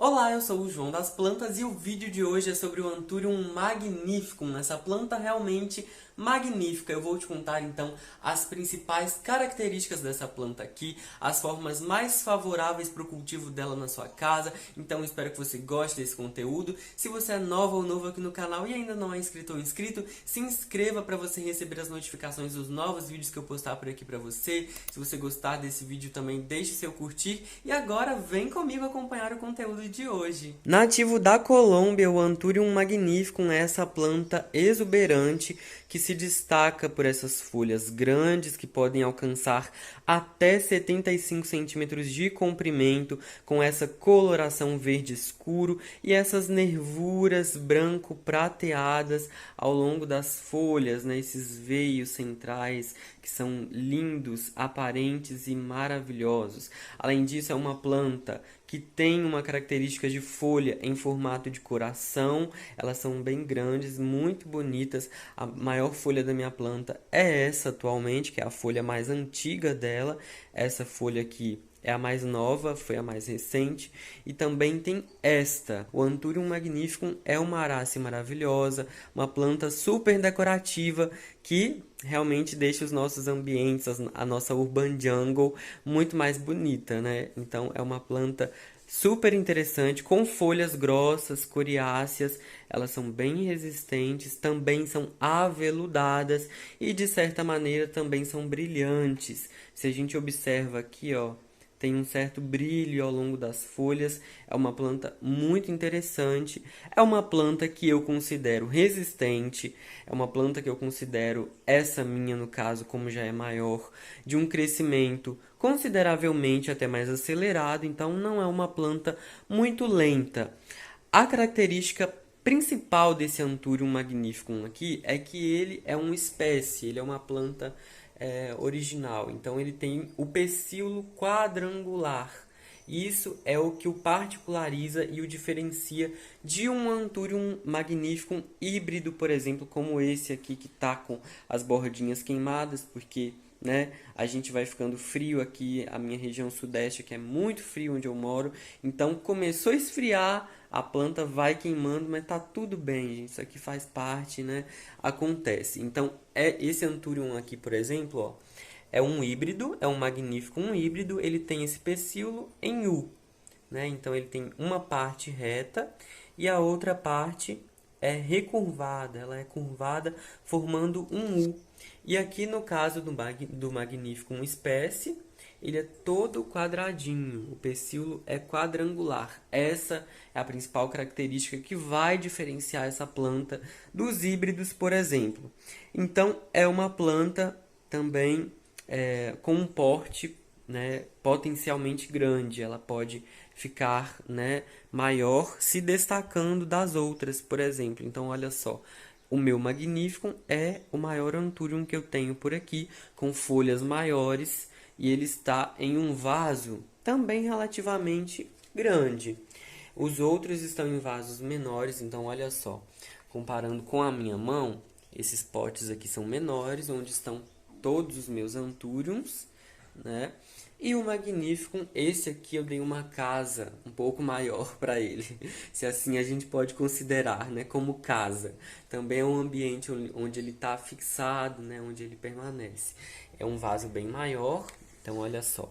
Olá, eu sou o João das Plantas e o vídeo de hoje é sobre o Anthurium magnificum, essa planta realmente magnífica. Eu vou te contar então as principais características dessa planta aqui, as formas mais favoráveis para o cultivo dela na sua casa. Então espero que você goste desse conteúdo. Se você é nova ou novo aqui no canal e ainda não é inscrito ou inscrito, se inscreva para você receber as notificações dos novos vídeos que eu postar por aqui para você. Se você gostar desse vídeo também deixe seu curtir e agora vem comigo acompanhar o conteúdo de hoje. Nativo da Colômbia, o Anthurium magnificum é essa planta exuberante que se destaca por essas folhas grandes que podem alcançar até 75 centímetros de comprimento, com essa coloração verde escuro e essas nervuras branco prateadas ao longo das folhas, né? Esses veios centrais que são lindos, aparentes e maravilhosos. Além disso, é uma planta que tem uma característica de folha em formato de coração. Elas são bem grandes, muito bonitas. A maior folha da minha planta é essa atualmente, que é a folha mais antiga dela. Essa folha aqui é a mais nova, foi a mais recente. E também tem esta. O Anthurium magnificum é uma arácea maravilhosa, uma planta super decorativa que realmente deixa os nossos ambientes, a nossa urban jungle muito mais bonita, né? Então é uma planta super interessante, com folhas grossas, coriáceas, elas são bem resistentes, também são aveludadas e de certa maneira também são brilhantes. Se a gente observa aqui, ó, tem um certo brilho ao longo das folhas, é uma planta muito interessante, é uma planta que eu considero resistente, é uma planta que eu considero, essa minha no caso, como já é maior, de um crescimento consideravelmente até mais acelerado, então não é uma planta muito lenta. A característica principal desse Anthurium magnificum aqui é que ele é uma espécie, ele é uma planta original. Então ele tem o pecíolo quadrangular. Isso é o que o particulariza e o diferencia de um Anthurium magnificum híbrido, por exemplo, como esse aqui que está com as bordinhas queimadas, porque né, a gente vai ficando frio aqui, a minha região sudeste que é muito frio onde eu moro, então começou a esfriar, a planta vai queimando, mas tá tudo bem, gente, isso aqui faz parte, né, acontece. Então, esse Anthurium aqui, por exemplo, ó, é um híbrido, é um magnífico híbrido, ele tem esse pecíolo em U, né, então ele tem uma parte reta e a outra parte é recurvada, ela é curvada formando um U. E aqui no caso do magnífico espécie, ele é todo quadradinho, o pecíolo é quadrangular. Essa é a principal característica que vai diferenciar essa planta dos híbridos, por exemplo. Então, é uma planta também com um porte, né, potencialmente grande. Ela pode ficar, né, maior, se destacando das outras, por exemplo. Então, olha só. O meu Magnificum é o maior Anthurium que eu tenho por aqui, com folhas maiores, e ele está em um vaso também relativamente grande. Os outros estão em vasos menores, então olha só, comparando com a minha mão, esses potes aqui são menores, onde estão todos os meus Anthuriums, né? E o Magnificum, esse aqui eu dei uma casa um pouco maior para ele, se assim a gente pode considerar, né, como casa. Também é um ambiente onde ele está fixado, né, onde ele permanece. É um vaso bem maior, então olha só.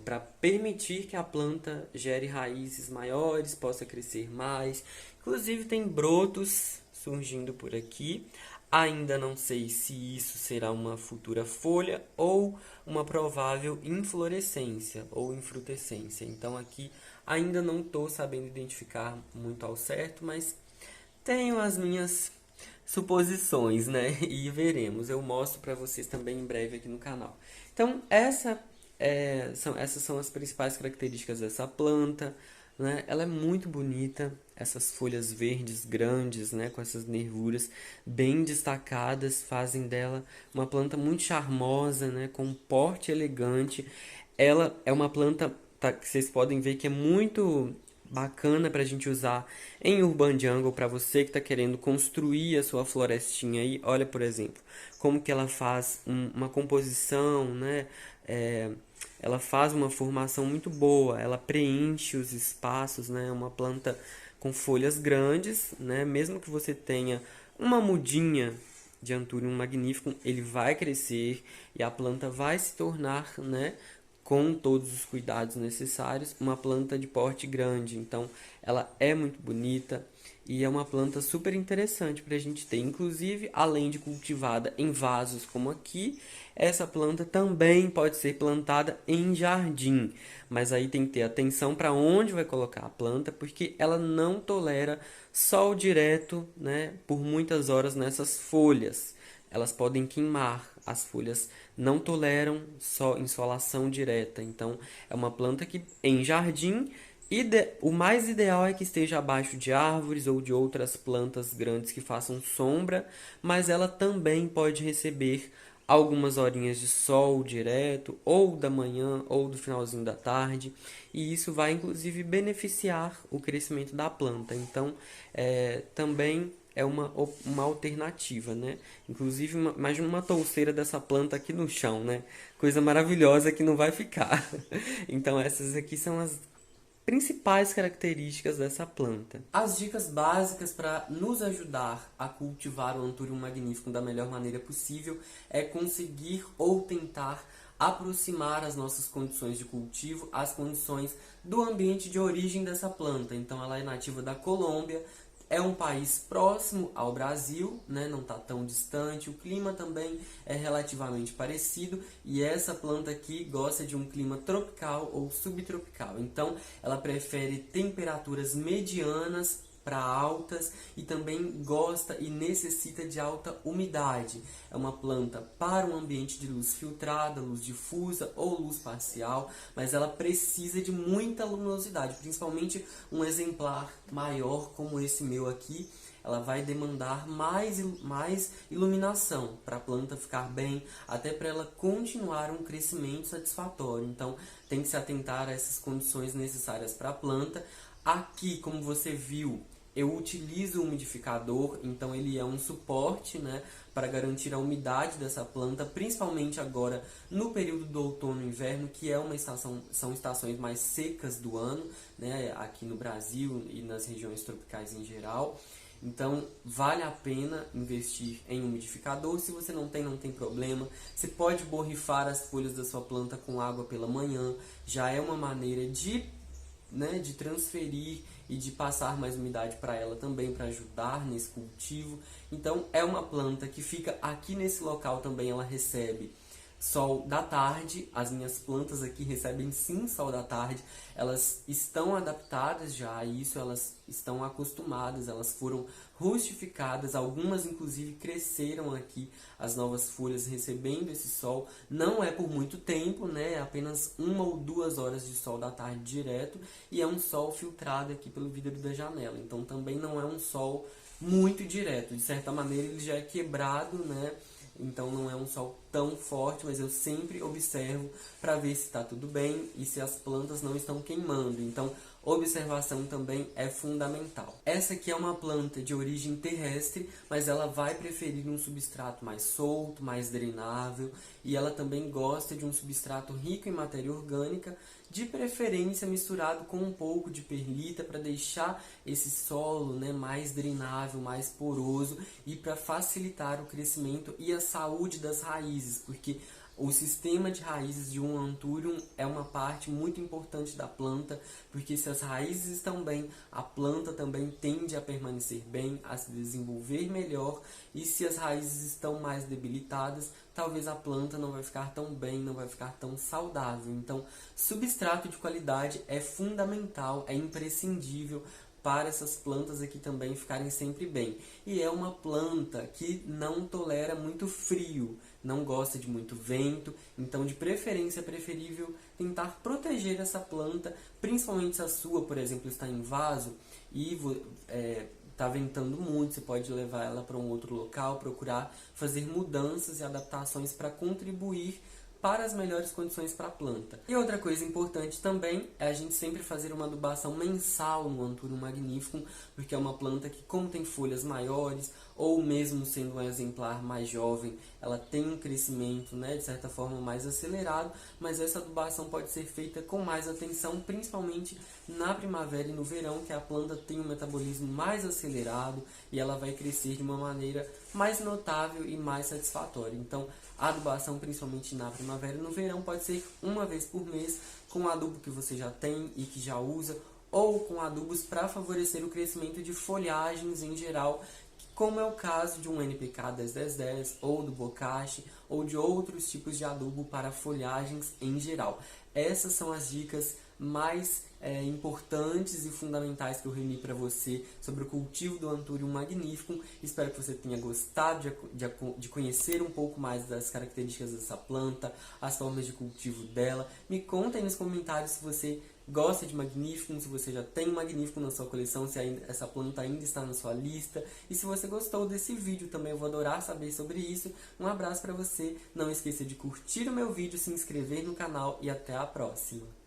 Para permitir que a planta gere raízes maiores, possa crescer mais. Inclusive tem brotos surgindo por aqui. Ainda não sei se isso será uma futura folha ou uma provável inflorescência ou infrutescência. Então aqui ainda não estou sabendo identificar muito ao certo, mas tenho as minhas suposições, né? E veremos. Eu mostro para vocês também em breve aqui no canal. Então essas são as principais características dessa planta, né? Ela é muito bonita, essas folhas verdes grandes, né? Com essas nervuras bem destacadas, fazem dela uma planta muito charmosa, né? Com um porte elegante. Ela é uma planta que vocês podem ver que é muito bacana para a gente usar em Urban Jungle, para você que está querendo construir a sua florestinha aí. Olha, por exemplo, como que ela faz uma composição, né? ela faz uma formação muito boa, ela preenche os espaços, né? É uma planta com folhas grandes, né? Mesmo que você tenha uma mudinha de Anthurium magnificum, ele vai crescer e a planta vai se tornar, né, com todos os cuidados necessários, uma planta de porte grande. Então, ela é muito bonita e é uma planta super interessante para a gente ter. Inclusive, além de cultivada em vasos como aqui, essa planta também pode ser plantada em jardim. Mas aí tem que ter atenção para onde vai colocar a planta, porque ela não tolera sol direto, né, por muitas horas nessas folhas. Elas podem queimar, as folhas não toleram só insolação direta. Então, é uma planta que em jardim, o mais ideal é que esteja abaixo de árvores ou de outras plantas grandes que façam sombra, mas ela também pode receber algumas horinhas de sol direto, ou da manhã, ou do finalzinho da tarde, e isso vai inclusive beneficiar o crescimento da planta. Então, também é uma alternativa, né? Inclusive, imagina uma touceira dessa planta aqui no chão, né? Coisa maravilhosa que não vai ficar. Então, essas aqui são as principais características dessa planta. As dicas básicas para nos ajudar a cultivar o Anthurium magnificum da melhor maneira possível é conseguir ou tentar aproximar as nossas condições de cultivo às condições do ambiente de origem dessa planta. Então, ela é nativa da Colômbia, é um país próximo ao Brasil, né? Não está tão distante, o clima também é relativamente parecido e essa planta aqui gosta de um clima tropical ou subtropical. Então, ela prefere temperaturas medianas para altas e também gosta e necessita de alta umidade. É uma planta para um ambiente de luz filtrada, luz difusa ou luz parcial, mas ela precisa de muita luminosidade, principalmente um exemplar maior como esse meu aqui. Ela vai demandar mais iluminação para a planta ficar bem, até para ela continuar um crescimento satisfatório. Então, tem que se atentar a essas condições necessárias para a planta. Aqui, como você viu, eu utilizo o umidificador, então ele é um suporte, né, para garantir a umidade dessa planta, principalmente agora no período do outono e inverno, que é são estações mais secas do ano, né, aqui no Brasil e nas regiões tropicais em geral. Então, vale a pena investir em um umidificador. Se você não tem problema. Você pode borrifar as folhas da sua planta com água pela manhã. Já é uma maneira de transferir e de passar mais umidade para ela também, para ajudar nesse cultivo. Então, é uma planta que fica aqui nesse local também, ela recebe sol da tarde. As minhas plantas aqui recebem sim sol da tarde, elas estão adaptadas já a isso, elas estão acostumadas, elas foram rustificadas, algumas inclusive cresceram aqui, as novas folhas recebendo esse sol. Não é por muito tempo, né? É apenas 1 ou 2 horas de sol da tarde direto, e é um sol filtrado aqui pelo vidro da janela, então também não é um sol muito direto, de certa maneira ele já é quebrado, né? Então não é um sol tão forte, mas eu sempre observo para ver se está tudo bem e se as plantas não estão queimando. Então, observação também é fundamental. Essa aqui é uma planta de origem terrestre, mas ela vai preferir um substrato mais solto, mais drenável, e ela também gosta de um substrato rico em matéria orgânica, de preferência misturado com um pouco de perlita para deixar esse solo, né, mais drenável, mais poroso, e para facilitar o crescimento e a saúde das raízes, porque o sistema de raízes de um Anthurium é uma parte muito importante da planta, porque se as raízes estão bem, a planta também tende a permanecer bem, a se desenvolver melhor, e se as raízes estão mais debilitadas, talvez a planta não vai ficar tão bem, não vai ficar tão saudável. Então, substrato de qualidade é fundamental, é imprescindível para essas plantas aqui também ficarem sempre bem. E é uma planta que não tolera muito frio, não gosta de muito vento, então de preferência é preferível tentar proteger essa planta, principalmente se a sua, por exemplo, está em vaso e está ventando muito. Você pode levar ela para um outro local, procurar fazer mudanças e adaptações para contribuir para as melhores condições para a planta. E outra coisa importante também é a gente sempre fazer uma adubação mensal no Anthurium magnificum, porque é uma planta que, como tem folhas maiores, ou mesmo sendo um exemplar mais jovem, ela tem um crescimento, né, de certa forma mais acelerado, mas essa adubação pode ser feita com mais atenção, principalmente na primavera e no verão, que a planta tem um metabolismo mais acelerado e ela vai crescer de uma maneira mais notável e mais satisfatória. Então, a adubação, principalmente na primavera e no verão, pode ser uma vez por mês, com adubo que você já tem e que já usa, ou com adubos para favorecer o crescimento de folhagens em geral, como é o caso de um NPK 10-10-10, ou do Bokashi, ou de outros tipos de adubo para folhagens em geral. Essas são as dicas mais importantes e fundamentais que eu reuni para você sobre o cultivo do Anthurium magnificum. Espero que você tenha gostado de conhecer um pouco mais das características dessa planta, as formas de cultivo dela. Me conta aí nos comentários se você gosta de Magnificum, se você já tem Magnificum na sua coleção, se essa planta ainda está na sua lista. E se você gostou desse vídeo também, eu vou adorar saber sobre isso. Um abraço para você, não esqueça de curtir o meu vídeo, se inscrever no canal e até a próxima.